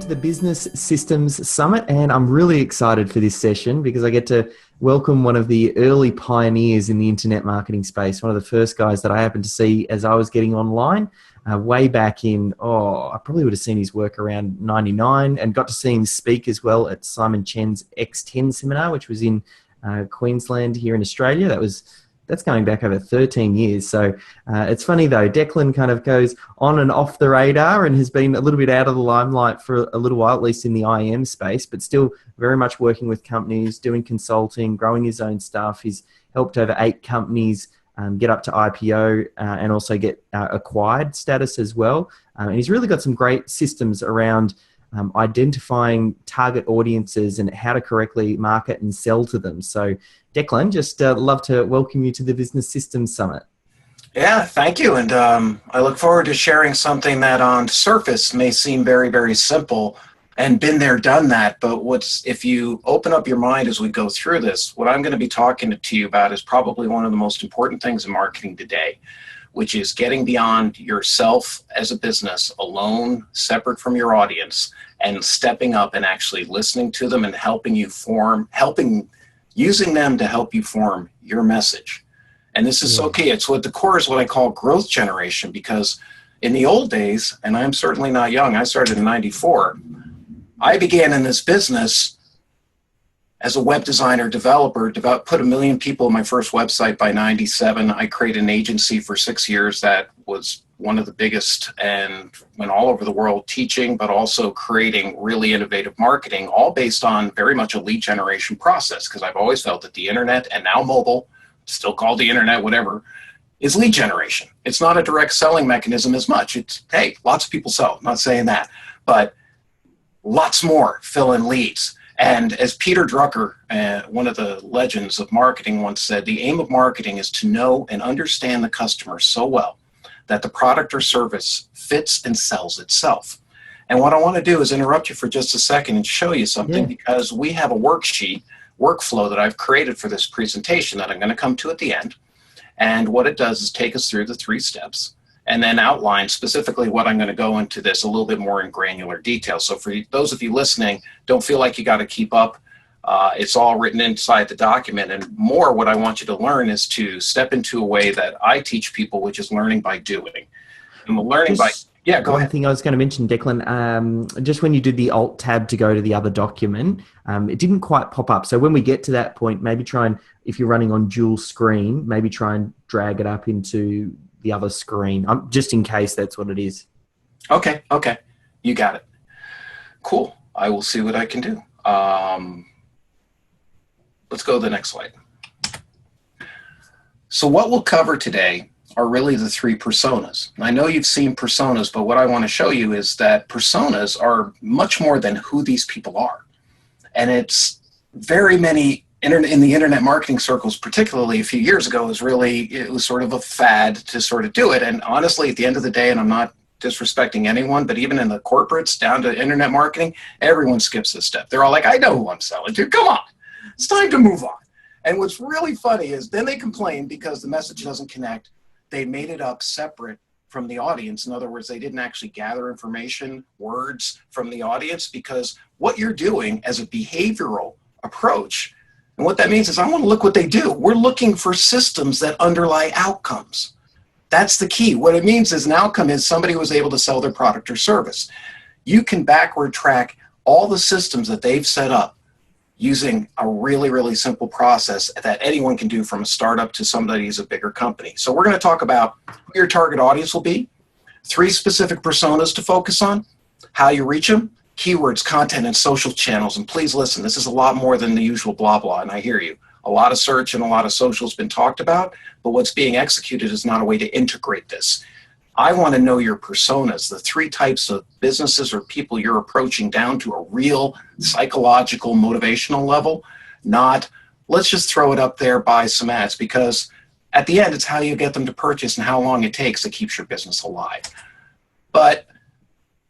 to the Business Systems Summit, and I'm really excited for this session because I get to welcome one of the early pioneers in the internet marketing space, one of the first guys that I happened to see as I was getting online way back in, I probably would have seen his work around 99 and got to see him speak as well at Simon Chen's X10 seminar, which was in Queensland here in Australia. That's going back over 13 years. So it's funny though, Declan kind of goes on and off the radar and has been a little bit out of the limelight for a little while, at least in the IM space, but still very much working with companies, doing consulting, growing his own stuff. He's helped over 8 companies get up to IPO and also get acquired status as well. And he's really got some great systems around identifying target audiences and how to correctly market and sell to them. So Declan, just love to welcome you to the Business Systems Summit. Yeah, thank you. And I look forward to sharing something that on surface may seem very, very simple and been there, done that. But if you open up your mind as we go through this, what I'm going to be talking to you about is probably one of the most important things in marketing today, which is getting beyond yourself as a business alone, separate from your audience, and stepping up and actually listening to them and using them to help you form your message. And this is so key. It's what the core is what I call growth generation, because in the old days, and I'm certainly not young, I started in 94, I began in this business as a web designer, developer, put 1 million people in my first website by 97. I created an agency for 6 years that was one of the biggest and went all over the world teaching, but also creating really innovative marketing, all based on very much a lead generation process. Because I've always felt that the internet, and now mobile, still called the internet, whatever, is lead generation. It's not a direct selling mechanism as much. It's, hey, lots of people sell, I'm not saying that, but lots more fill in leads. And as Peter Drucker, one of the legends of marketing, once said, the aim of marketing is to know and understand the customer so well that the product or service fits and sells itself. And what I want to do is interrupt you for just a second and show you something, because we have a workflow that I've created for this presentation that I'm going to come to at the end. And what it does is take us through the 3 steps and then outline specifically what I'm going to go into this a little bit more in granular detail. So for those of you listening, don't feel like you got to keep up. It's all written inside the document, and more what I want you to learn is to step into a way that I teach people, which is learning by doing. And go ahead. One thing I was going to mention, Declan, just when you did the Alt tab to go to the other document, it didn't quite pop up. So when we get to that point, maybe try and, if you're running on dual screen, maybe try and drag it up into the other screen, just in case that's what it is. Okay. You got it. Cool. I will see what I can do. Let's go to the next slide. So what we'll cover today are really the 3 personas. And I know you've seen personas, but what I want to show you is that personas are much more than who these people are. And it's very many in the internet marketing circles, particularly a few years ago, it was sort of a fad to sort of do it. And honestly, at the end of the day, and I'm not disrespecting anyone, but even in the corporates down to internet marketing, everyone skips this step. They're all like, I know who I'm selling to. Come on, it's time to move on. And what's really funny is then they complain because the message doesn't connect. They made it up separate from the audience. In other words, they didn't actually gather information, words from the audience, because what you're doing as a behavioral approach, and what that means is I want to look what they do. We're looking for systems that underlie outcomes. That's the key. What it means is an outcome is somebody was able to sell their product or service. You can backward track all the systems that they've set up using a really, really simple process that anyone can do, from a startup to somebody who's a bigger company. So we're going to talk about who your target audience will be, 3 specific personas to focus on, how you reach them, keywords, content, and social channels. And please listen, this is a lot more than the usual blah, blah, and I hear you. A lot of search and a lot of social has been talked about, but what's being executed is not a way to integrate this. I want to know your personas, the 3 types of businesses or people you're approaching down to a real psychological, motivational level, not let's just throw it up there, buy some ads, because at the end, it's how you get them to purchase and how long it takes that keeps your business alive. But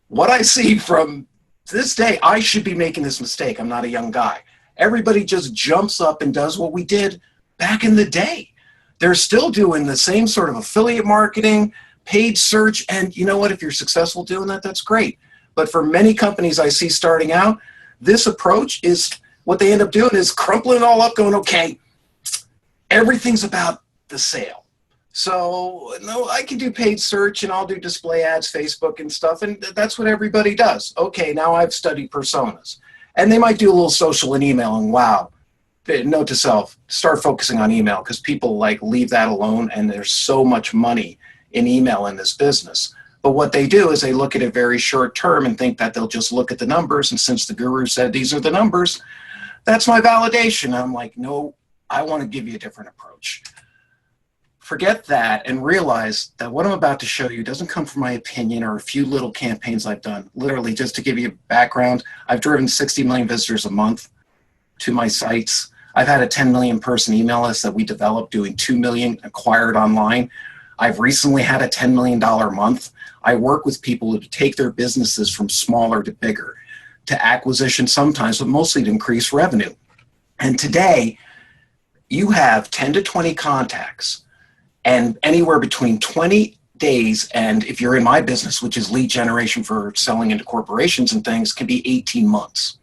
what I see from this day, I should be making this mistake. I'm not a young guy. Everybody just jumps up and does what we did back in the day. They're still doing the same sort of affiliate marketing, paid search, and you know what? If you're successful doing that, that's great. But for many companies I see starting out, this approach is what they end up doing is crumpling it all up, going, okay, everything's about the sale. So no, I can do paid search and I'll do display ads, Facebook and stuff. And that's what everybody does. Okay, now I've studied personas. And they might do a little social and email, and wow, note to self, start focusing on email, because people like leave that alone, and there's so much money in email in this business. But what they do is they look at it very short term and think that they'll just look at the numbers. And since the guru said these are the numbers, that's my validation. And I'm like, no, I want to give you a different approach. Forget that and realize that what I'm about to show you doesn't come from my opinion or a few little campaigns I've done. Literally, just to give you a background, I've driven 60 million visitors a month to my sites. I've had a 10 million person email list that we developed doing 2 million acquired online. I've recently had a $10 million month. I work with people to take their businesses from smaller to bigger, to acquisition sometimes, but mostly to increase revenue. And today, you have 10 to 20 contacts, and anywhere between 20 days, and if you're in my business, which is lead generation for selling into corporations and things, can be 18 months.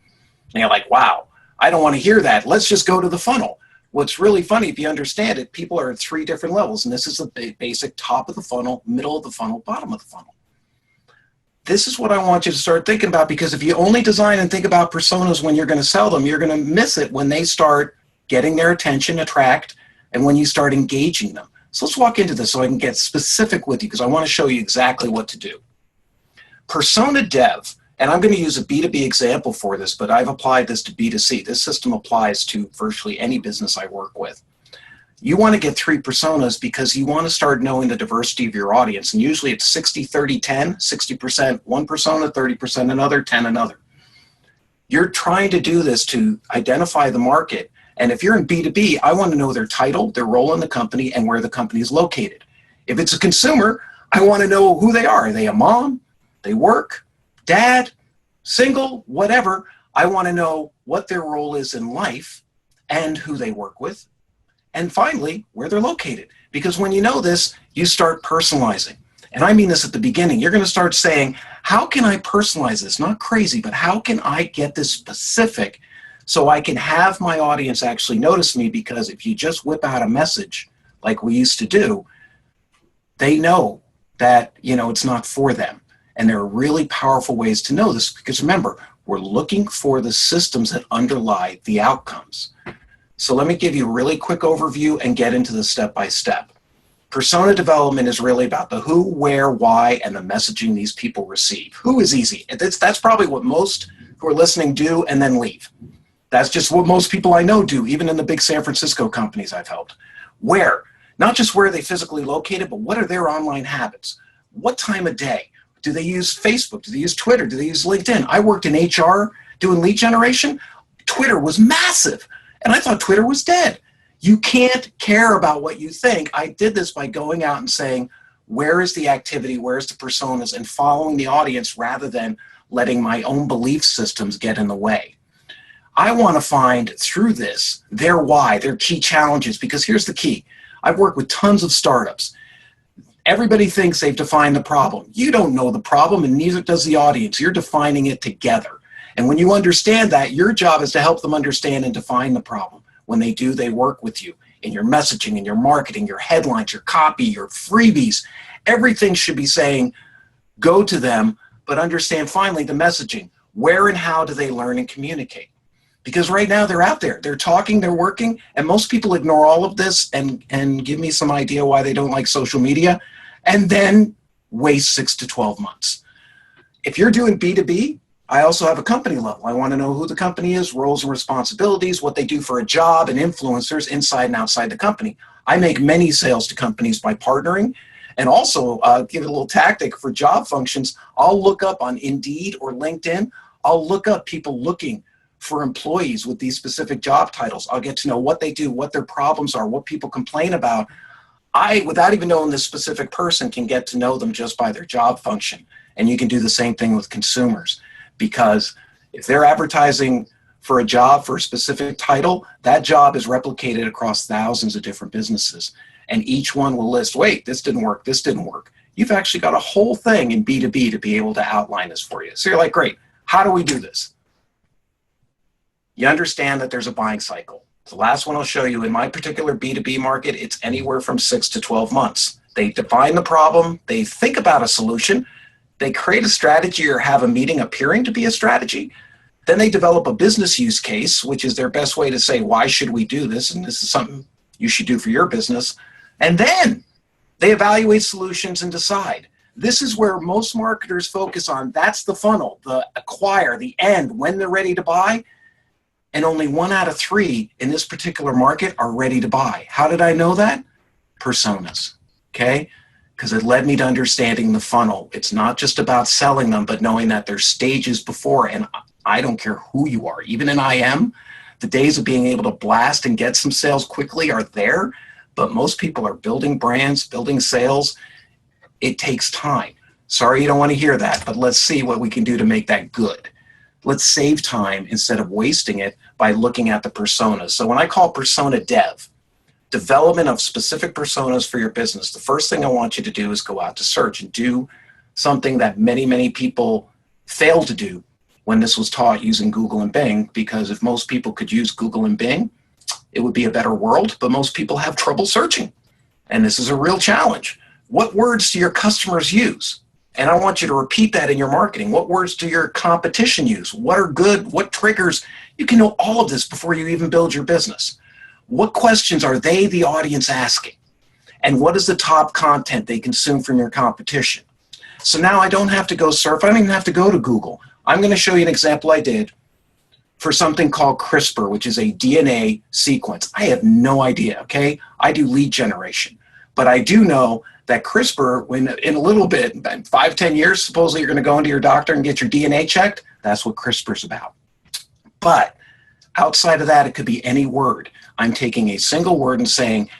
And you're like, wow, I don't want to hear that. Let's just go to the funnel. What's really funny, if you understand it, people are at 3 different levels, and this is the basic top of the funnel, middle of the funnel, bottom of the funnel. This is what I want you to start thinking about, because if you only design and think about personas when you're going to sell them, you're going to miss it when they start getting their attention, attract, and when you start engaging them. So let's walk into this so I can get specific with you, because I want to show you exactly what to do. Persona dev, and I'm going to use a B2B example for this, but I've applied this to B2C. This system applies to virtually any business I work with. You want to get 3 personas because you want to start knowing the diversity of your audience. And usually it's 60, 30, 10, 60% one persona, 30% another, 10 another. You're trying to do this to identify the market. And if you're in B2B, I want to know their title, their role in the company, and where the company is located. If it's a consumer, I want to know who they are. Are they a mom? They work? Dad? Single? Whatever. I want to know what their role is in life and who they work with. And finally, where they're located. Because when you know this, you start personalizing. And I mean this at the beginning. You're going to start saying, how can I personalize this? Not crazy, but how can I get this specific so I can have my audience actually notice me? Because if you just whip out a message like we used to do, they know that, it's not for them. And there are really powerful ways to know this, because remember, we're looking for the systems that underlie the outcomes. So let me give you a really quick overview and get into the step-by-step. Persona development is really about the who, where, why, and the messaging these people receive. Who is easy. That's probably what most who are listening do and then leave. That's just what most people I know do, even in the big San Francisco companies I've helped. Where? Not just where are they physically located, but what are their online habits? What time of day? Do they use Facebook? Do they use Twitter? Do they use LinkedIn? I worked in HR doing lead generation. Twitter was massive. And I thought Twitter was dead. You can't care about what you think. I did this by going out and saying, where is the activity? Where's the personas? And following the audience rather than letting my own belief systems get in the way. I want to find through this their why, their key challenges, because here's the key. I've worked with tons of startups. Everybody thinks they've defined the problem. You don't know the problem, and neither does the audience. You're defining it together. And when you understand that, your job is to help them understand and define the problem. When they do, they work with you in your messaging, in your marketing, your headlines, your copy, your freebies. Everything should be saying, go to them, but understand finally the messaging. Where and how do they learn and communicate? Because right now they're out there, they're talking, they're working, and most people ignore all of this and give me some idea why they don't like social media, and then waste 6 to 12 months. If you're doing B2B, I also have a company level. I want to know who the company is, roles and responsibilities, what they do for a job, and influencers inside and outside the company. I make many sales to companies by partnering, and also give it a little tactic for job functions. I'll look up on Indeed or LinkedIn. I'll look up people looking for employees with these specific job titles. I'll get to know what they do, what their problems are, what people complain about. I, without even knowing this specific person, can get to know them just by their job function. And you can do the same thing with consumers, because if they're advertising for a job for a specific title, that job is replicated across thousands of different businesses. And each one will list, wait, this didn't work, this didn't work. You've actually got a whole thing in B2B to be able to outline this for you. So you're like, great, how do we do this? You understand that there's a buying cycle. The last one I'll show you in my particular B2B market, it's anywhere from 6 to 12 months. They define the problem, they think about a solution, they create a strategy or have a meeting appearing to be a strategy. Then they develop a business use case, which is their best way to say, why should we do this? And this is something you should do for your business. And then they evaluate solutions and decide. This is where most marketers focus on. That's the funnel, the acquire, the end, when they're ready to buy. And only 1 out of 3 in this particular market are ready to buy. How did I know that? Personas, okay? Because it led me to understanding the funnel. It's not just about selling them, but knowing that there's stages before. And I don't care who you are. Even in IM, the days of being able to blast and get some sales quickly are there. But most people are building brands, building sales. It takes time. Sorry you don't want to hear that, but let's see what we can do to make that good. Let's save time instead of wasting it by looking at the personas. So when I call persona dev, development of specific personas for your business, the first thing I want you to do is go out to search and do something that many, many people fail to do when this was taught using Google and Bing, because if most people could use Google and Bing, it would be a better world, but most people have trouble searching. And this is a real challenge. What words do your customers use? And I want you to repeat that in your marketing. What words do your competition use? What are good? What triggers? You can know all of this before you even build your business. What questions are they, the audience, asking? And what is the top content they consume from your competition? So now I don't have to go surf. I don't even have to go to Google. I'm going to show you an example I did for something called CRISPR, which is a DNA sequence. I have no idea, okay? I do lead generation. But I do know that CRISPR, when in a little bit, 5-10 years, supposedly you're going to go into your doctor and get your DNA checked. That's what CRISPR is about. But outside of that, it could be any word. I'm taking a single word and saying,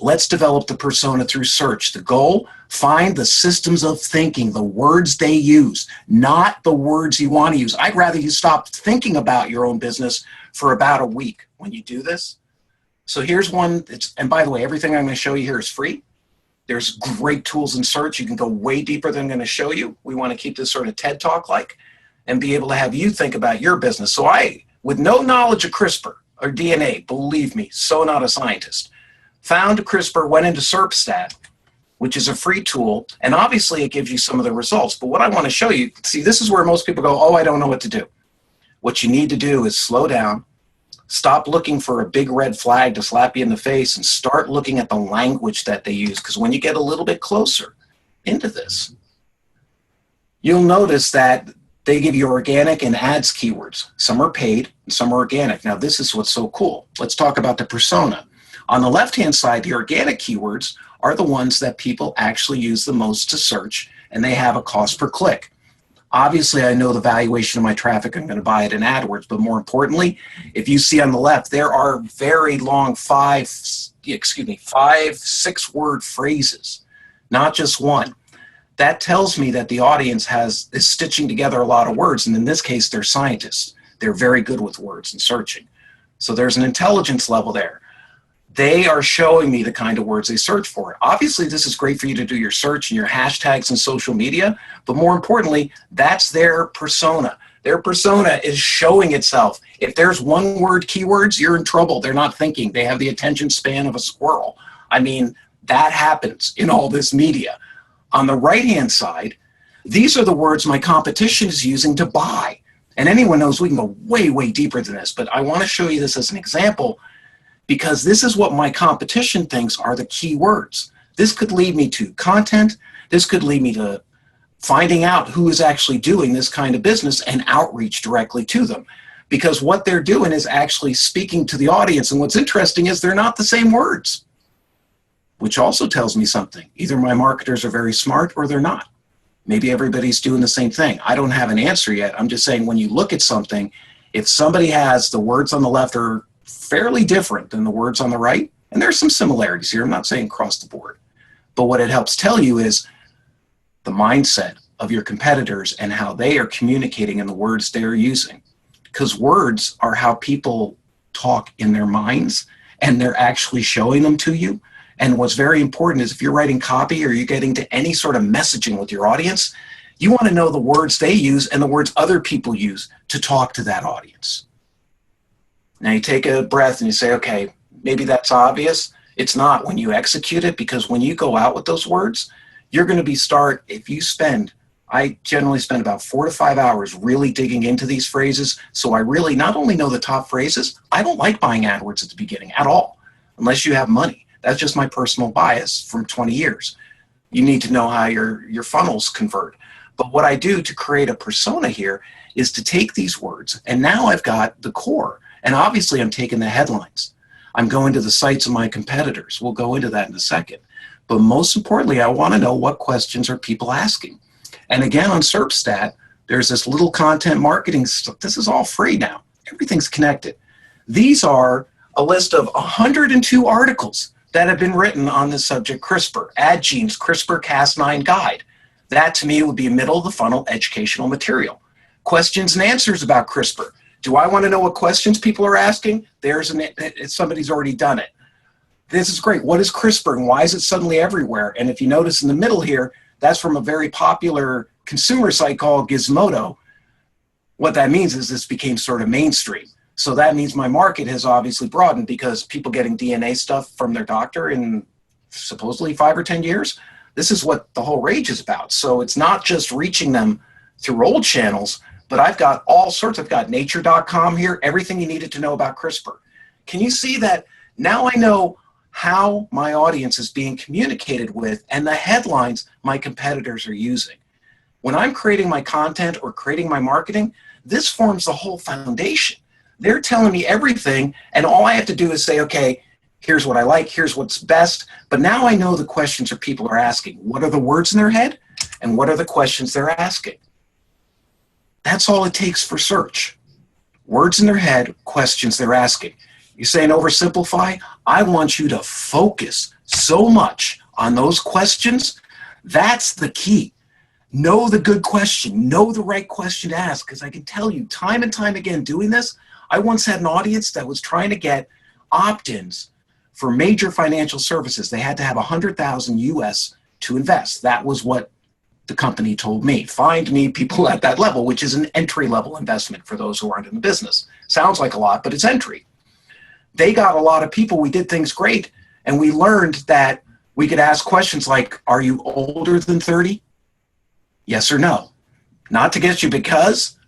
let's develop the persona through search. The goal, find the systems of thinking, the words they use, not the words you want to use. I'd rather you stop thinking about your own business for about a week when you do this. So here's one, and by the way, everything I'm going to show you here is free. There's great tools in search. You can go way deeper than I'm going to show you. We want to keep this sort of TED Talk like and be able to have you think about your business. So I, with no knowledge of CRISPR or DNA, believe me, so not a scientist, found CRISPR, went into SERPstat, which is a free tool, and obviously it gives you some of the results. But what I want to show you, see, this is where most people go, oh, I don't know what to do. What you need to do is slow down, stop looking for a big red flag to slap you in the face, and start looking at the language that they use. Because when you get a little bit closer into this, you'll notice that they give you organic and ads keywords. Some are paid, and some are organic. Now, this is what's so cool. Let's talk about the persona. On the left-hand side, the organic keywords are the ones that people actually use the most to search, and they have a cost per click. Obviously, I know the valuation of my traffic. I'm going to buy it in AdWords, but more importantly, if you see on the left, there are very long 5-6-word phrases, not just one. That tells me that the audience is stitching together a lot of words, and in this case, they're scientists. They're very good with words and searching. So there's an intelligence level there. They are showing me the kind of words they search for. Obviously, this is great for you to do your search and your hashtags and social media, but more importantly, that's their persona. Their persona is showing itself. If there's one word keywords, you're in trouble. They're not thinking. They have the attention span of a squirrel. I mean, that happens in all this media. On the right-hand side, these are the words my competition is using to buy. And anyone knows we can go way, way deeper than this, but I want to show you this as an example because this is what my competition thinks are the key words. This could lead me to content. This could lead me to finding out who is actually doing this kind of business and outreach directly to them. Because what they're doing is actually speaking to the audience. And what's interesting is they're not the same words, which also tells me something. Either my marketers are very smart or they're not. Maybe everybody's doing the same thing. I don't have an answer yet. I'm just saying when you look at something, if somebody has the words on the left are fairly different than the words on the right, and there's some similarities here. I'm not saying across the board. But what it helps tell you is the mindset of your competitors and how they are communicating in the words they're using. Because words are how people talk in their minds, and they're actually showing them to you. And what's very important is if you're writing copy or you're getting to any sort of messaging with your audience, you want to know the words they use and the words other people use to talk to that audience. Now you take a breath and you say, okay, maybe that's obvious. It's not when you execute it, because when you go out with those words, you're going to I generally spend about 4 to 5 hours really digging into these phrases. So I really not only know the top phrases, I don't like buying AdWords at the beginning at all, unless you have money. That's just my personal bias from 20 years. You need to know how your funnels convert. But what I do to create a persona here is to take these words, and now I've got the core. And obviously I'm taking the headlines. I'm going to the sites of my competitors. We'll go into that in a second. But most importantly, I want to know what questions are people asking. And again, on SERPstat, there's this little content marketing stuff. This is all free now. Everything's connected. These are a list of 102 articles that have been written on the subject CRISPR, AdGene's CRISPR-Cas9 guide. That to me would be middle of the funnel educational material. Questions and answers about CRISPR. Do I want to know what questions people are asking? Somebody's already done it. This is great. What is CRISPR and why is it suddenly everywhere? And if you notice in the middle here, that's from a very popular consumer site called Gizmodo. What that means is this became sort of mainstream. So that means my market has obviously broadened, because people getting DNA stuff from their doctor in supposedly 5 or 10 years, this is what the whole rage is about. So it's not just reaching them through old channels, but I've got all sorts. I've got nature.com here, everything you needed to know about CRISPR. Can you see that now I know how my audience is being communicated with and the headlines my competitors are using? When I'm creating my content or creating my marketing, this forms the whole foundation. They're telling me everything, and all I have to do is say, okay, here's what I like, here's what's best, but now I know the questions that people are asking. What are the words in their head, and what are the questions they're asking? That's all it takes for search. Words in their head, questions they're asking. You're saying oversimplify? I want you to focus so much on those questions. That's the key. Know the good question. Know the right question to ask, because I can tell you time and time again doing this, I once had an audience that was trying to get opt-ins for major financial services. They had to have 100,000 US to invest. That was what the company told me. Find me people at that level, which is an entry-level investment for those who aren't in the business. Sounds like a lot, but it's entry. They got a lot of people. We did things great, and we learned that we could ask questions like, are you older than 30? Yes or no. Not to get you, because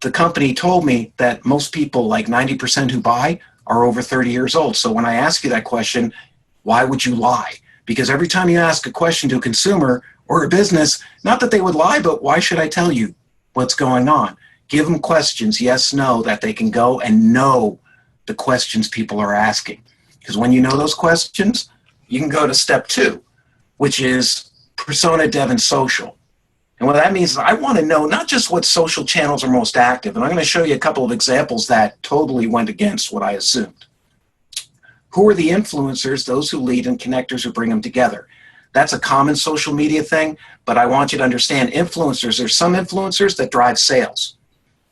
the company told me that most people, like 90% who buy, are over 30 years old. So when I ask you that question, why would you lie? Because every time you ask a question to a consumer or a business, not that they would lie, but why should I tell you what's going on? Give them questions, yes, no, that they can go and know the questions people are asking. Because when you know those questions, you can go to step 2, which is persona, dev, and social. And what that means is I want to know not just what social channels are most active, and I'm going to show you a couple of examples that totally went against what I assumed. Who are the influencers, those who lead, and connectors who bring them together? That's a common social media thing, but I want you to understand influencers. There's some influencers that drive sales.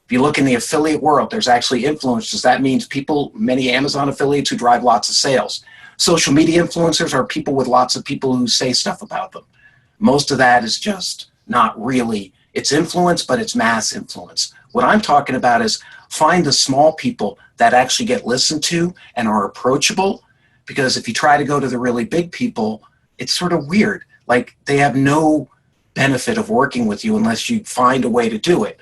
If you look in the affiliate world, there's actually influencers. That means people, many Amazon affiliates who drive lots of sales. Social media influencers are people with lots of people who say stuff about them. Most of that is just not really, it's influence, but it's mass influence. What I'm talking about is find the small people that actually get listened to and are approachable, because if you try to go to the really big people, it's sort of weird. Like they have no benefit of working with you unless you find a way to do it.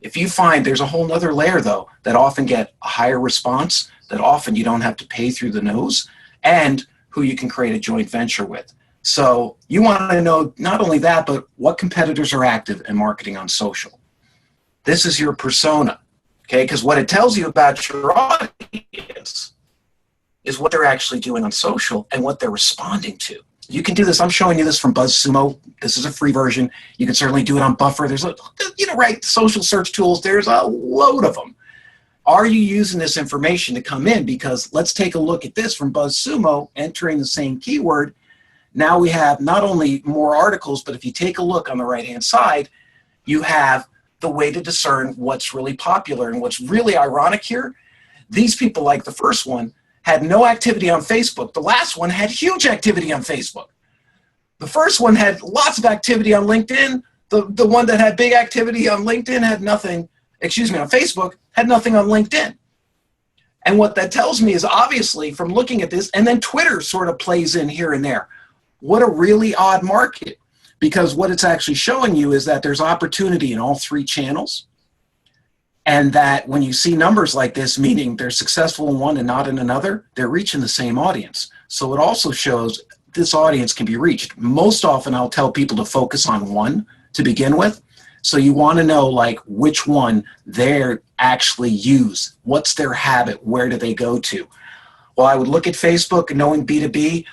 If you find there's a whole nother layer though, that often get a higher response, that often you don't have to pay through the nose, and who you can create a joint venture with. So you want to know not only that, but what competitors are active in marketing on social. This is your persona, okay? Because what it tells you about your audience is what they're actually doing on social and what they're responding to. You can do this. I'm showing you this from BuzzSumo. This is a free version. You can certainly do it on Buffer. There's, right, social search tools. There's a load of them. Are you using this information to come in? Because let's take a look at this from BuzzSumo, entering the same keyword. Now we have not only more articles, but if you take a look on the right-hand side, you have the way to discern what's really popular. And what's really ironic here, these people, like the first one, had no activity on Facebook. The last one had huge activity on Facebook. The first one had lots of activity on LinkedIn. The one that had big activity on LinkedIn had nothing, on Facebook, had nothing on LinkedIn. And what that tells me is, obviously, from looking at this, and then Twitter sort of plays in here and there. What a really odd market, because what it's actually showing you is that there's opportunity in all three channels, and that when you see numbers like this, meaning they're successful in one and not in another, they're reaching the same audience. So it also shows this audience can be reached. Most often I'll tell people to focus on one to begin with. So you want to know like which one they actually use. What's their habit? Where do they go to? Well, I would look at Facebook, and knowing B2B,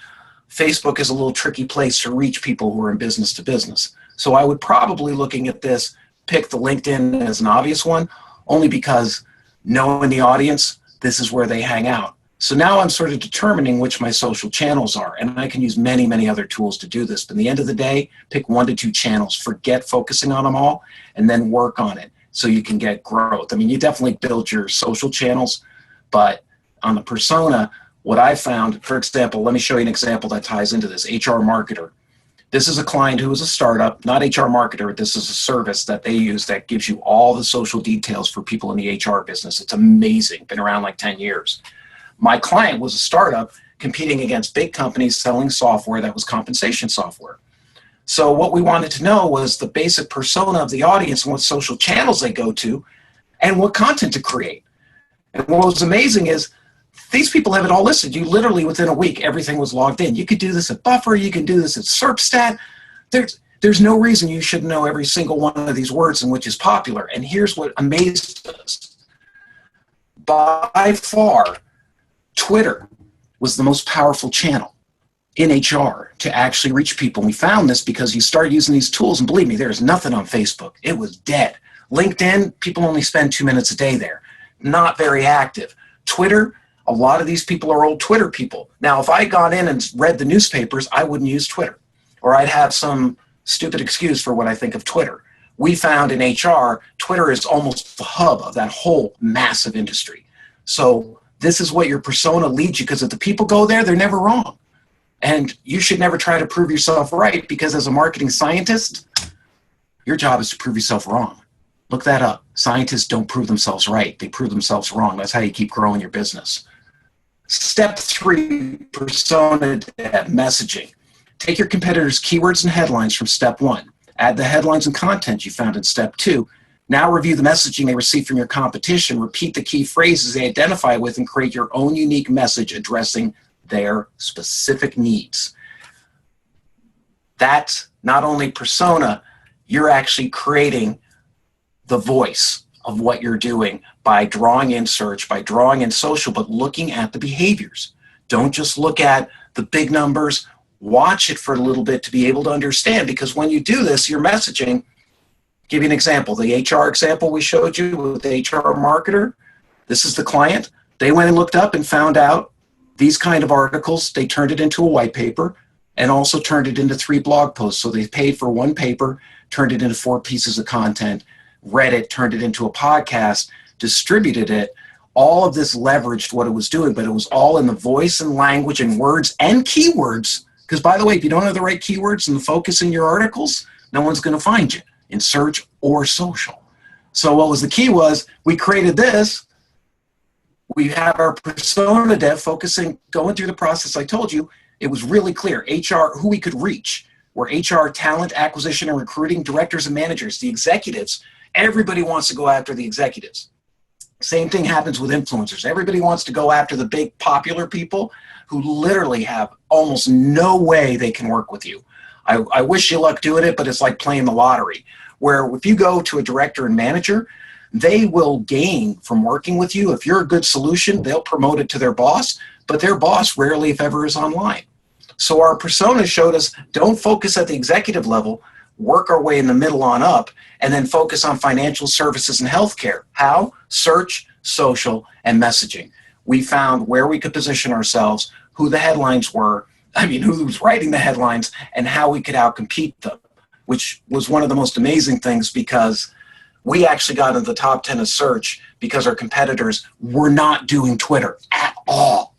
Facebook is a little tricky place to reach people who are in business to business. So I would probably, looking at this, pick the LinkedIn as an obvious one, only because knowing the audience, this is where they hang out. So now I'm sort of determining which my social channels are, and I can use many, many other tools to do this. But at the end of the day, pick 1 to 2 channels, forget focusing on them all, and then work on it so you can get growth. I mean, you definitely build your social channels, but on the persona, what I found, for example, let me show you an example that ties into this. HR marketer. This is a client who is a startup, not HR marketer. This is a service that they use that gives you all the social details for people in the HR business. It's amazing. Been around like 10 years. My client was a startup competing against big companies selling software that was compensation software. So what we wanted to know was the basic persona of the audience and what social channels they go to and what content to create. And what was amazing is these people have it all listed. You literally, within a week, everything was logged in. You could do this at Buffer. You can do this at SERPstat. There's no reason you should know every single one of these words and which is popular. And here's what amazed us. By far, Twitter was the most powerful channel in HR to actually reach people. And we found this because you start using these tools, and believe me, there's nothing on Facebook. It was dead. LinkedIn, people only spend 2 minutes a day there. Not very active. Twitter, a lot of these people are old Twitter people. Now, if I got in and read the newspapers, I wouldn't use Twitter, or I'd have some stupid excuse for what I think of Twitter. We found in HR, Twitter is almost the hub of that whole massive industry. So this is what your persona leads you, because if the people go there, they're never wrong. And you should never try to prove yourself right, because as a marketing scientist, your job is to prove yourself wrong. Look that up. Scientists don't prove themselves right. They prove themselves wrong. That's how you keep growing your business. Step 3, persona messaging. Take your competitors' keywords and headlines from step 1. Add the headlines and content you found in step 2. Now review the messaging they receive from your competition. Repeat the key phrases they identify with and create your own unique message addressing their specific needs. That's not only persona, you're actually creating the voice of what you're doing by drawing in search, by drawing in social, but looking at the behaviors. Don't just look at the big numbers. Watch it for a little bit to be able to understand, because when you do this, your messaging. Give you an example. The HR example we showed you with the HR marketer, this is the client. They went and looked up and found out these kind of articles. They turned it into a white paper and also turned it into 3 blog posts. So they paid for 1 paper, turned it into 4 pieces of content, read it, turned it into a podcast, distributed it. All of this leveraged what it was doing, but it was all in the voice and language and words and keywords. Because by the way, if you don't have the right keywords and the focus in your articles, no one's going to find you in search or social. So what was the key was we created this. We have our persona dev focusing, going through the process I told you. It was really clear. HR, who we could reach, were HR talent acquisition and recruiting directors and managers, the executives. Everybody wants to go after the executives. Same thing happens with influencers. Everybody wants to go after the big popular people who literally have almost no way they can work with you. I wish you luck doing it, but it's like playing the lottery, where if you go to a director and manager, they will gain from working with you. If you're a good solution, they'll promote it to their boss, but their boss rarely, if ever, is online. So our persona showed us don't focus at the executive level, work our way in the middle on up, and then focus on financial services and healthcare. How? Search, social, and messaging. We found where we could position ourselves, who the headlines were, who was writing the headlines, and how we could outcompete them, which was one of the most amazing things, because we actually got into the top 10 of search because our competitors were not doing Twitter at all.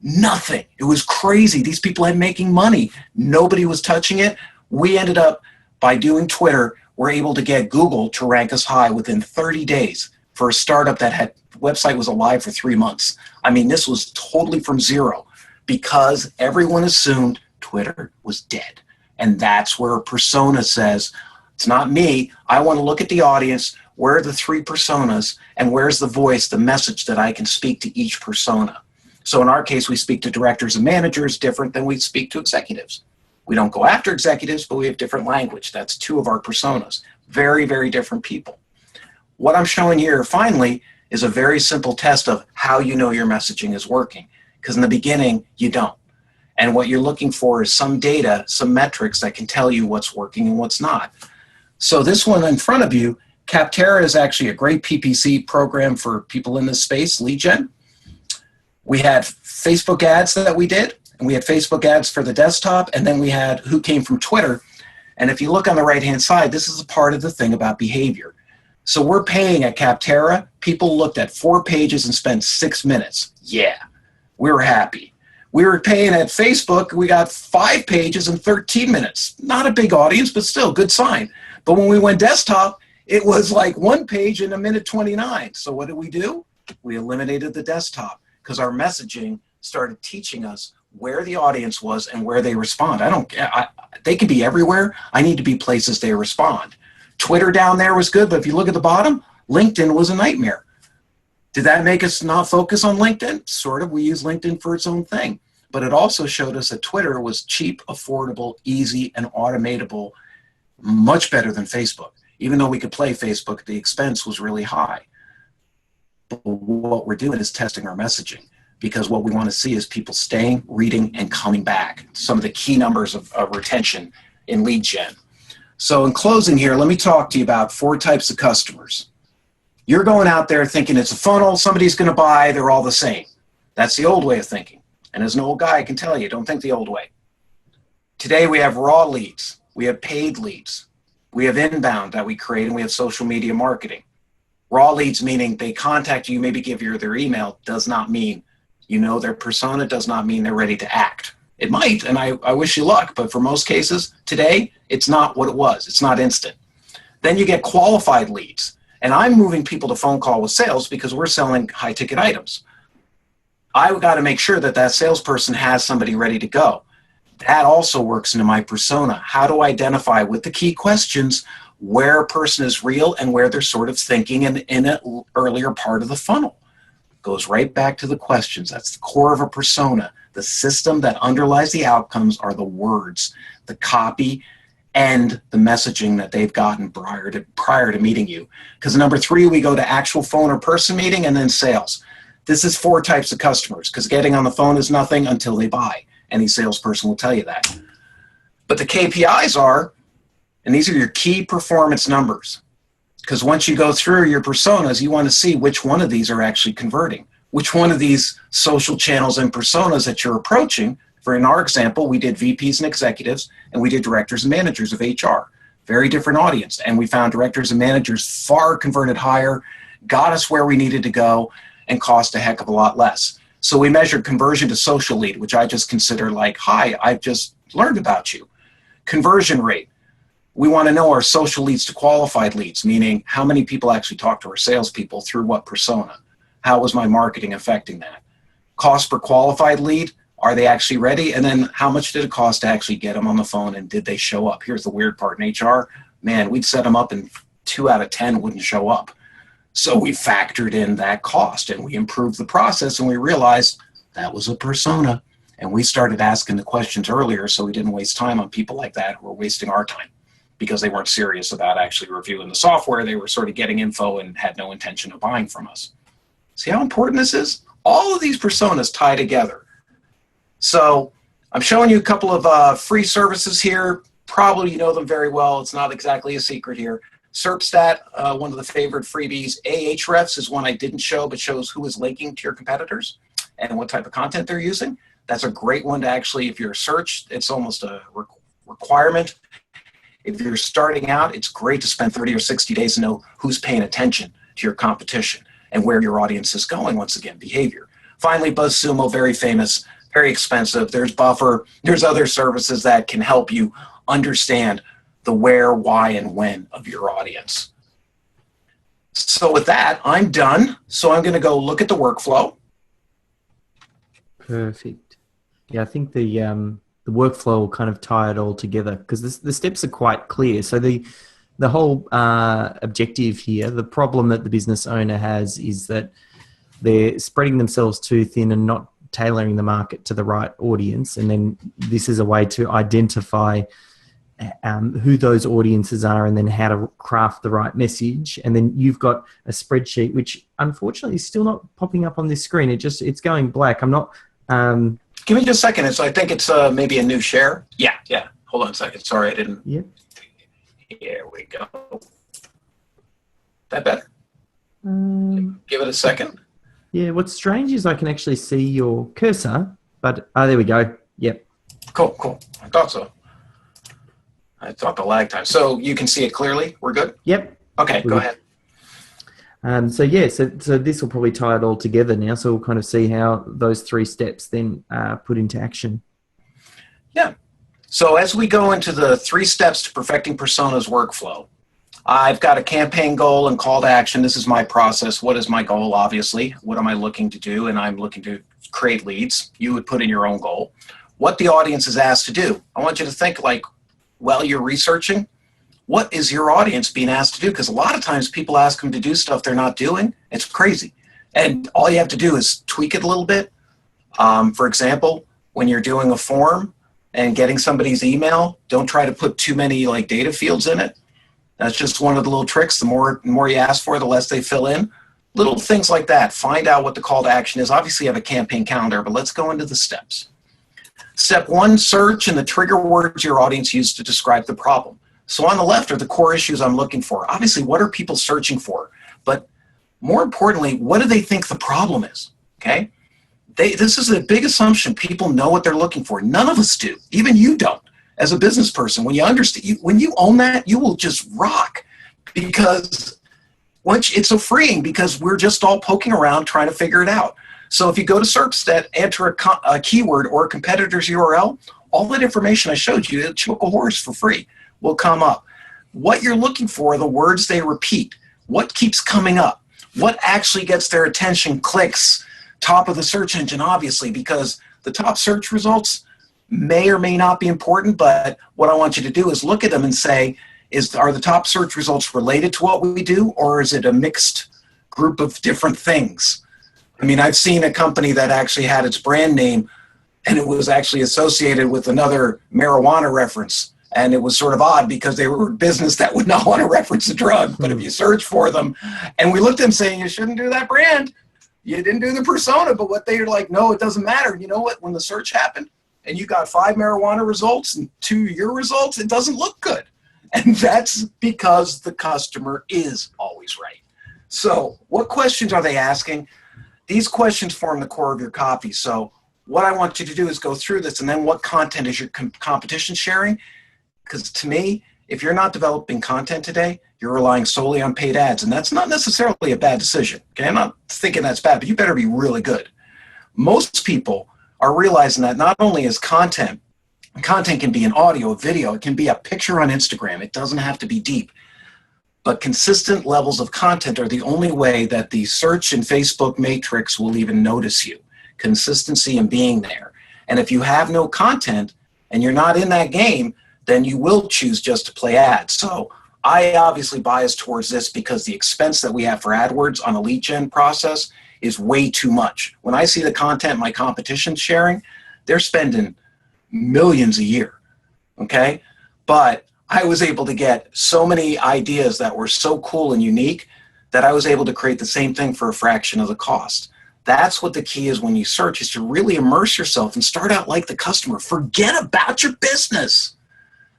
Nothing. It was crazy. These people had making money. Nobody was touching it. We ended up, by doing Twitter, we're able to get Google to rank us high within 30 days for a startup that had website was alive for 3 months. I mean, this was totally from zero because everyone assumed Twitter was dead. And that's where a persona says, it's not me. I want to look at the audience. Where are the three personas? And where's the voice, the message that I can speak to each persona? So in our case, we speak to directors and managers different than we speak to executives. We don't go after executives, but we have different language. That's two of our personas. Very, very different people. What I'm showing here finally is a very simple test of how you know your messaging is working. Because in the beginning, you don't. And what you're looking for is some data, some metrics that can tell you what's working and what's not. So this one in front of you, Capterra is actually a great PPC program for people in this space, lead gen. We had Facebook ads that we did, and we had Facebook ads for the desktop, and then we had who came from Twitter. And if you look on the right-hand side, this is a part of the thing about behavior. So we're paying at Capterra. People looked at 4 pages and spent 6 minutes. Yeah, we were happy. We were paying at Facebook. We got 5 pages in 13 minutes. Not a big audience, but still good sign. But when we went desktop, it was like 1 page in 1:29. So what did we do? We eliminated the desktop because our messaging started teaching us where the audience was and where they respond. They can be everywhere. I need to be places they respond. Twitter down there was good, but if you look at the bottom, LinkedIn was a nightmare. Did that make us not focus on LinkedIn? Sort of. We use LinkedIn for its own thing. But it also showed us that Twitter was cheap, affordable, easy, and automatable, much better than Facebook. Even though we could play Facebook, the expense was really high. But what we're doing is testing our messaging, because what we want to see is people staying, reading, and coming back. Some of the key numbers of retention in lead gen. So in closing here, let me talk to you about 4 types of customers. You're going out there thinking it's a funnel, somebody's going to buy, they're all the same. That's the old way of thinking. And as an old guy, I can tell you, don't think the old way. Today we have raw leads, we have paid leads, we have inbound that we create, and we have social media marketing. Raw leads meaning they contact you, maybe give you their email, does not mean you know their persona, does not mean they're ready to act. It might, and I wish you luck, but for most cases today, it's not what it was. It's not instant. Then you get qualified leads. And I'm moving people to phone call with sales because we're selling high ticket items. I've got to make sure that that salesperson has somebody ready to go. That also works into my persona. How to identify with the key questions where a person is real and where they're sort of thinking in an earlier part of the funnel. Goes right back to the questions. That's the core of a persona. The system that underlies the outcomes are the words, the copy, and the messaging that they've gotten prior to meeting you. Because number 3, we go to actual phone or person meeting and then sales. This is 4 types of customers, because getting on the phone is nothing until they buy. Any salesperson will tell you that. But the KPIs are, and these are your key performance numbers. Because once you go through your personas, you want to see which one of these are actually converting. Which one of these social channels and personas that you're approaching. For in our example, we did VPs and executives, and we did directors and managers of HR. Very different audience. And we found directors and managers far converted higher, got us where we needed to go, and cost a heck of a lot less. So we measured conversion to social lead, which I just consider like, hi, I've just learned about you. Conversion rate. We want to know our social leads to qualified leads, meaning how many people actually talk to our salespeople through what persona. How was my marketing affecting that? Cost per qualified lead. Are they actually ready? And then how much did it cost to actually get them on the phone, and did they show up? Here's the weird part in HR. Man, we'd set them up and 2 out of 10 wouldn't show up. So we factored in that cost and we improved the process, and we realized that was a persona. And we started asking the questions earlier so we didn't waste time on people like that who were wasting our time because they weren't serious about actually reviewing the software. They were sort of getting info and had no intention of buying from us. See how important this is? All of these personas tie together. So I'm showing you a couple of free services here. Probably you know them very well. It's not exactly a secret here. SERPstat, one of the favorite freebies. Ahrefs is one I didn't show, but shows who is linking to your competitors and what type of content they're using. That's a great one to actually, if you're a search, it's almost a requirement. If you're starting out, it's great to spend 30 or 60 days to know who's paying attention to your competition and where your audience is going. Once again, behavior. Finally, BuzzSumo, very famous, very expensive. There's Buffer. There's other services that can help you understand the where, why, and when of your audience. So with that, I'm done. So I'm going to go look at the workflow. Perfect. Yeah, I think the workflow will kind of tie it all together because the steps are quite clear. So the whole objective here, the problem that the business owner has is that they're spreading themselves too thin and not tailoring the market to the right audience. And then this is a way to identify who those audiences are and then how to craft the right message. And then you've got a spreadsheet, which unfortunately is still not popping up on this screen. It's going black. I'm not... Give me just a second. I think it's maybe a new share. Yeah. Hold on a second. Sorry, I didn't. Yep. Here we go. That better? Give it a second. Yeah, what's strange is I can actually see your cursor, but there we go. Yep. Cool. I thought so. I thought the lag time. So you can see it clearly? We're good? Yep. Okay, go ahead. So this will probably tie it all together now. So we'll kind of see how those 3 steps then put into action. Yeah. So as we go into the 3 steps to perfecting personas workflow, I've got a campaign goal and call to action. This is my process. What is my goal, obviously? What am I looking to do? And I'm looking to create leads. You would put in your own goal. What the audience is asked to do. I want you to think like, while you're researching, what is your audience being asked to do? Because a lot of times people ask them to do stuff they're not doing. It's crazy. And all you have to do is tweak it a little bit. For example, when you're doing a form and getting somebody's email, don't try to put too many like data fields in it. That's just one of the little tricks. The more you ask for, the less they fill in. Little things like that. Find out what the call to action is. Obviously, you have a campaign calendar, but let's go into the steps. Step 1, search and the trigger words your audience used to describe the problem. So on the left are the core issues I'm looking for. Obviously, what are people searching for? But more importantly, what do they think the problem is? Okay? This is a big assumption. People know what they're looking for. None of us do. Even you don't. As a business person, when you understand, when you own that, you will just rock, because it's so freeing, because we're just all poking around trying to figure it out. So if you go to SERPstat, enter a keyword or a competitor's URL, all that information I showed you, a choke a horse for free, will come up. What you're looking for are the words they repeat. What keeps coming up? What actually gets their attention, clicks, top of the search engine, obviously, because the top search results may or may not be important, but what I want you to do is look at them and say, are the top search results related to what we do, or is it a mixed group of different things? I mean, I've seen a company that actually had its brand name and it was actually associated with another marijuana reference. And it was sort of odd because they were a business that would not want to reference a drug. But if you search for them, and we looked at them saying, you shouldn't do that brand. You didn't do the persona. But what they were like, no, it doesn't matter. You know what? When the search happened and you got 5 marijuana results and 2 your results, it doesn't look good. And that's because the customer is always right. So what questions are they asking? These questions form the core of your copy. So what I want you to do is go through this, and then what content is your competition sharing? Because to me, if you're not developing content today, you're relying solely on paid ads, and that's not necessarily a bad decision. Okay, I'm not thinking that's bad, but you better be really good. Most people are realizing that not only is content can be an audio, a video, it can be a picture on Instagram. It doesn't have to be deep. But consistent levels of content are the only way that the search and Facebook matrix will even notice you. Consistency and being there. And if you have no content and you're not in that game, then you will choose just to play ads. So I obviously bias towards this because the expense that we have for AdWords on a lead gen process is way too much. When I see the content my competition sharing, they're spending millions a year, okay? But I was able to get so many ideas that were so cool and unique that I was able to create the same thing for a fraction of the cost. That's what the key is when you search, is to really immerse yourself and start out like the customer. Forget about your business.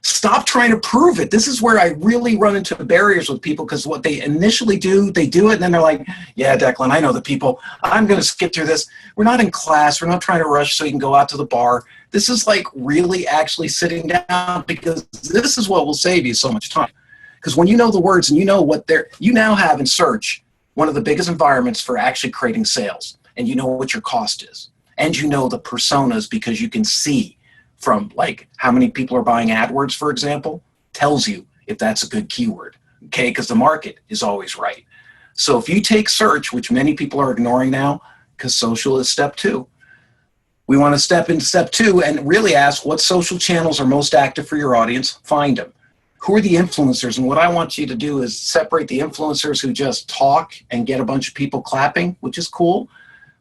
Stop trying to prove it. This is where I really run into barriers with people, because what they initially do, they do it, and then they're like, yeah, Declan, I know the people. I'm going to skip through this. We're not in class. We're not trying to rush so you can go out to the bar. This is like really actually sitting down, because this is what will save you so much time. Because when you know the words and you know what you now have in search one of the biggest environments for actually creating sales. and you know what your cost is. And you know the personas because you can see from like how many people are buying AdWords, for example, tells you if that's a good keyword, okay? Because the market is always right. So if you take search, which many people are ignoring now because social is step 2, we want to step into step 2 and really ask what social channels are most active for your audience, find them. Who are the influencers? And what I want you to do is separate the influencers who just talk and get a bunch of people clapping, which is cool,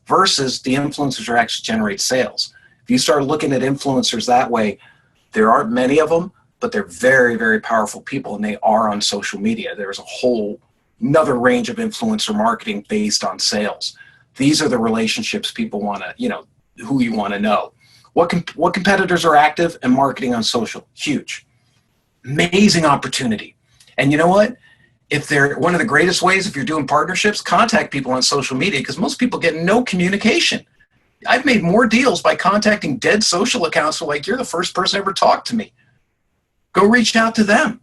versus the influencers who actually generate sales. If you start looking at influencers that way, there aren't many of them, but they're very, very powerful people, and they are on social media. There's a whole another range of influencer marketing based on sales. These are the relationships people want to, who you want to know. What competitors are active and marketing on social? Huge. Amazing opportunity. And you know what? If they're one of the greatest ways, if you're doing partnerships, contact people on social media, because most people get no communication. I've made more deals by contacting dead social accounts who are like, you're the first person ever talked to me. Go reach out to them.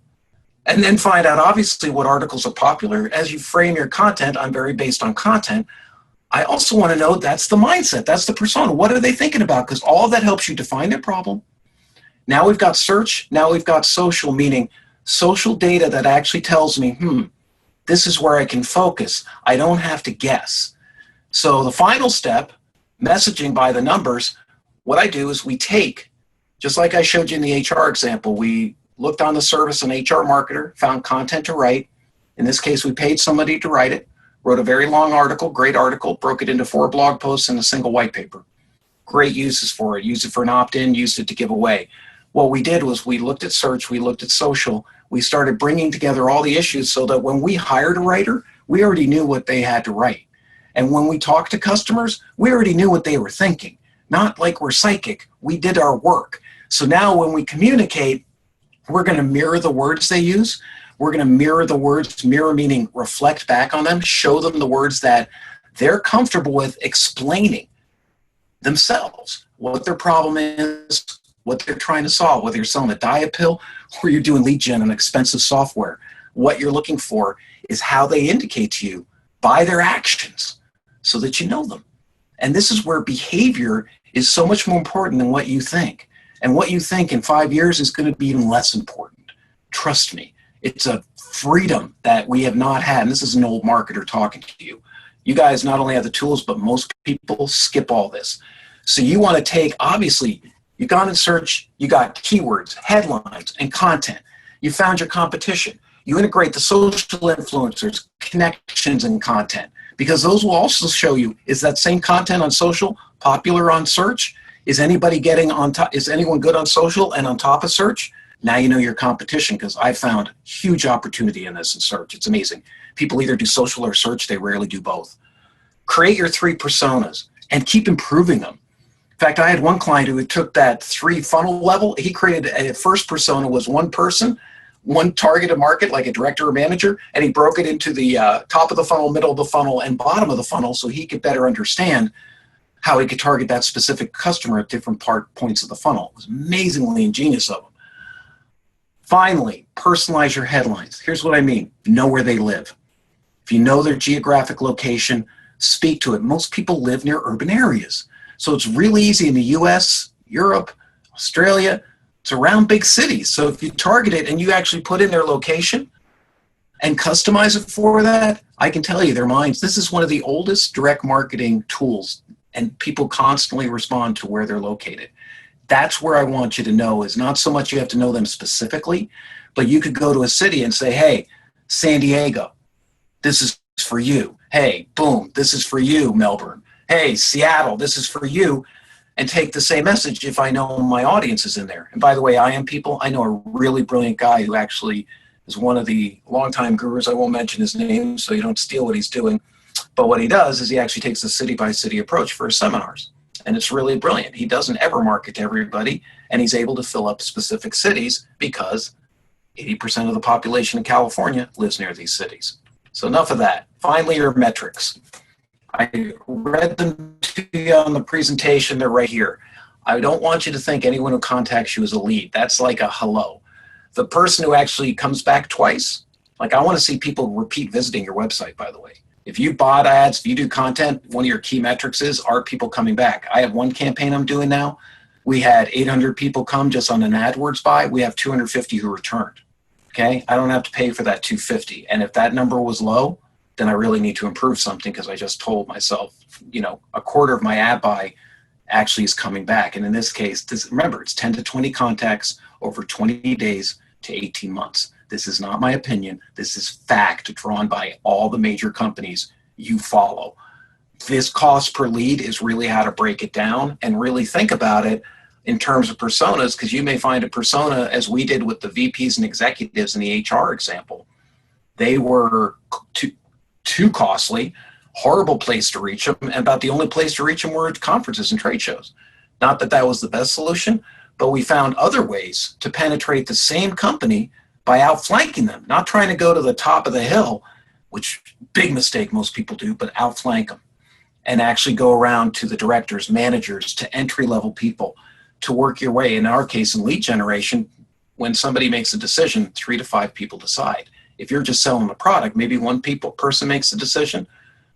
And then find out, obviously, what articles are popular. As you frame your content, I'm very based on content. I also want to know that's the mindset. That's the persona. What are they thinking about? Because all of that helps you define their problem. Now we've got search. Now we've got social, meaning social data that actually tells me, this is where I can focus. I don't have to guess. So the final step, messaging by the numbers, what I do is we take, just like I showed you in the HR example, we looked on the service, an HR marketer, found content to write. In this case, we paid somebody to write it, wrote a very long article, great article, broke it into 4 blog posts and a single white paper. Great uses for it. Used it for an opt-in, used it to give away. What we did was we looked at search, we looked at social, we started bringing together all the issues so that when we hired a writer, we already knew what they had to write. And when we talked to customers, we already knew what they were thinking. Not like we're psychic, we did our work. So now when we communicate, we're going to mirror the words they use. We're going to mirror the words, mirror meaning reflect back on them, show them the words that they're comfortable with explaining themselves, what their problem is, what they're trying to solve, whether you're selling a diet pill or you're doing lead gen and expensive software. What you're looking for is how they indicate to you by their actions so that you know them. And this is where behavior is so much more important than what you think. And what you think in 5 years is going to be even less important. Trust me, it's a freedom that we have not had. And this is an old marketer talking to you. You guys not only have the tools, but most people skip all this. So you want to take, obviously, you've gone and search, you got keywords, headlines, and content. You found your competition. You integrate the social influencers, connections, and content, because those will also show you, is that same content on social popular on search? Is anybody getting on top? Is anyone good on social and on top of search? Now you know your competition, because I found huge opportunity in this in search. It's amazing. People either do social or search. They rarely do both. Create your 3 personas and keep improving them. In fact, I had one client who took that 3 funnel level. He created a first persona was one person, one targeted market, like a director or manager, and he broke it into the top of the funnel, middle of the funnel, and bottom of the funnel so he could better understand how he could target that specific customer at different points of the funnel. It was amazingly ingenious of him. Finally, personalize your headlines. Here's what I mean. Know where they live. If you know their geographic location, speak to it. Most people live near urban areas. So it's really easy in the US, Europe, Australia, it's around big cities. So if you target it and you actually put in their location and customize it for that, I can tell you their minds. This is one of the oldest direct marketing tools, and people constantly respond to where they're located. That's where I want you to know, is not so much you have to know them specifically, but you could go to a city and say, hey, San Diego, this is for you. Hey, boom, this is for you, Melbourne. Hey, Seattle, this is for you. And take the same message if I know my audience is in there. And by the way, I know a really brilliant guy who actually is one of the longtime gurus. I won't mention his name so you don't steal what he's doing. But what he does is he actually takes a city-by-city approach for his seminars. And it's really brilliant. He doesn't ever market to everybody, and he's able to fill up specific cities because 80% of the population in California lives near these cities. So enough of that. Finally, your metrics. I read them to you on the presentation. They're right here. I don't want you to think anyone who contacts you is a lead. That's like a hello. The person who actually comes back twice, like I want to see people repeat visiting your website, by the way. If you bot ads, if you do content, one of your key metrics is, are people coming back? I have one campaign I'm doing now. We had 800 people come just on an AdWords buy. We have 250 who returned. Okay, I don't have to pay for that 250. And if that number was low, then I really need to improve something, because I just told myself, a quarter of my ad buy actually is coming back. And in this case, remember, it's 10 to 20 contacts over 20 days to 18 months. This is not my opinion. This is fact drawn by all the major companies you follow. This cost per lead is really how to break it down and really think about it in terms of personas, because you may find a persona, as we did with the VPs and executives in the HR example. They were too costly, horrible place to reach them, and about the only place to reach them were at conferences and trade shows. Not that that was the best solution, but we found other ways to penetrate the same company by outflanking them, not trying to go to the top of the hill, which big mistake most people do, but outflank them and actually go around to the directors, managers, to entry-level people to work your way. In our case, in lead generation, when somebody makes a decision, 3 to 5 people decide. If you're just selling a product, maybe one person makes the decision,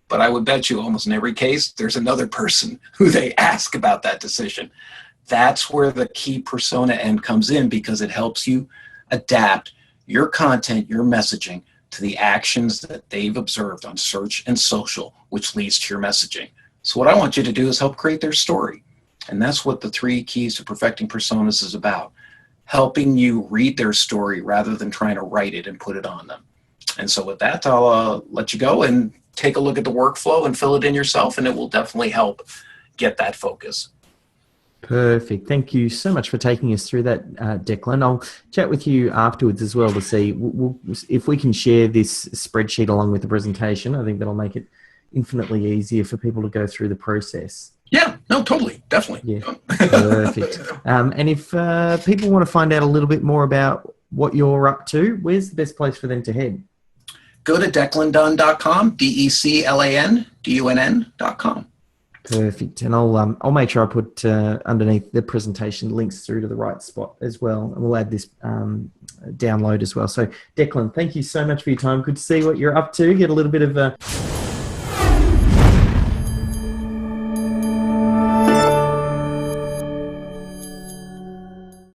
but I would bet you almost in every case, there's another person who they ask about that decision. That's where the key persona end comes in, because it helps you adapt your content, your messaging to the actions that they've observed on search and social, which leads to your messaging. So what I want you to do is help create their story. And that's what the 3 keys to perfecting personas is about. Helping you read their story rather than trying to write it and put it on them. And so with that, I'll let you go and take a look at the workflow and fill it in yourself, and it will definitely help get that focus. Perfect. Thank you so much for taking us through that, Declan. I'll chat with you afterwards as well to see if we can share this spreadsheet along with the presentation. I think that'll make it infinitely easier for people to go through the process. Yeah, no, totally. Definitely. Yeah, perfect. And if people want to find out a little bit more about what you're up to, where's the best place for them to head? Go to declandunn.com, DECLANDUNN.com. Perfect. And I'll make sure I put underneath the presentation links through to the right spot as well. And we'll add this download as well. So Declan, thank you so much for your time. Good to see what you're up to. Get a little bit of